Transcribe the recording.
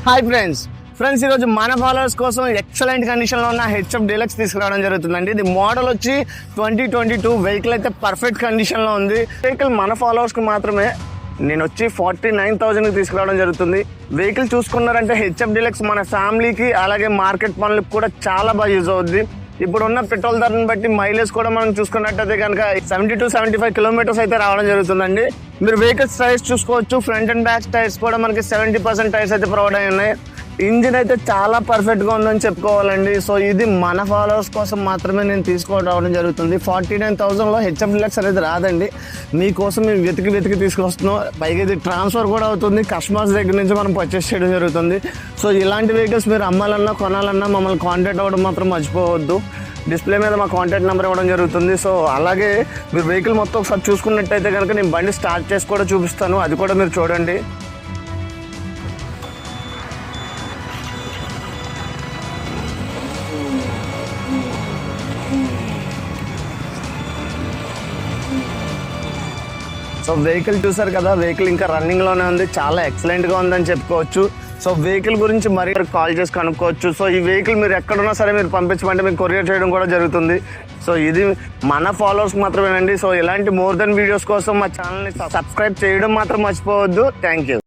Hi friends ఈరోజు మన followers కోసం ఎక్సలెంట్ కండిషన్లో ఉన్న హెచ్ఎఫ్ డీలక్స్ తీసుకురావడం జరుగుతుందండి. ఇది మోడల్ వచ్చి 2022 వెహికల్ అయితే పర్ఫెక్ట్ కండిషన్లో ఉంది. వెహికల్ మన ఫాలోవర్స్కి మాత్రమే నేను వచ్చి 49,000కి తీసుకురావడం జరుగుతుంది. వెహికల్ చూసుకున్నారంటే హెచ్ఎఫ్ డీలక్స్ మన ఫ్యామిలీకి అలాగే మార్కెట్ పనులకు కూడా చాలా బాగా యూజ్ అవుద్ది. ఇప్పుడున్న పెట్రోల్ ధరను బట్టి మైలేజ్ కూడా మనం చూసుకున్నట్టయితే కనుక 70 to 75 కిలోమీటర్స్ అయితే రావడం జరుగుతుందండి. మీరు వెహికల్స్ టైర్స్ చూసుకోవచ్చు. ఫ్రంట్ అండ్ బ్యాక్ టైర్స్ కూడా మనకి 70% టైర్స్ అయితే ప్రొవైడ్ అయి ఉన్నాయి. ఇంజిన్ అయితే చాలా పర్ఫెక్ట్గా ఉందని చెప్పుకోవాలండి. సో ఇది మన ఫాలోవర్స్ కోసం మాత్రమే నేను తీసుకురావడం జరుగుతుంది. 49,000లో హెచ్ఎఫ్ డీలక్స్ అనేది రాదండి. మీకోసం మేము వెతికి తీసుకొస్తున్నాం. పైగా ఇది ట్రాన్స్ఫర్ కూడా అవుతుంది. కస్టమర్స్ దగ్గర నుంచి మనం పర్చేస్ చేయడం జరుగుతుంది. సో ఇలాంటి వెహికల్స్ మీరు అమ్మాలన్నా కొనాలన్నా మమ్మల్ని కాంటాక్ట్ అవ్వడం మాత్రం మర్చిపోవద్దు. డిస్ప్లే మీద మా కాంటాక్ట్ నెంబర్ ఇవ్వడం జరుగుతుంది. సో అలాగే మీరు వెహికల్ మొత్తం ఒకసారి చూసుకున్నట్టయితే కనుక నేను బండి స్టార్ట్ చేసి కూడా చూపిస్తాను. అది కూడా మీరు చూడండి. సో వెహికల్ చూసారు కదా, వెహికల్ ఇంకా రన్నింగ్లోనే ఉంది. చాలా ఎక్సలెంట్గా ఉందని చెప్పుకోవచ్చు. సో వెహికల్ గురించి మరీ కాల్ చేసి కనుక్కోవచ్చు. సో ఈ వెహికల్ మీరు ఎక్కడున్నా సరే మీరు పంపించమంటే మీకు కొరియర్ చేయడం కూడా జరుగుతుంది. సో ఇది మన ఫాలోవర్స్కి మాత్రమేనండి. సో ఇలాంటి మోర్ దెన్ వీడియోస్ కోసం మా ఛానల్ని సబ్స్క్రైబ్ చేయడం మాత్రం మర్చిపోవద్దు. Thank you.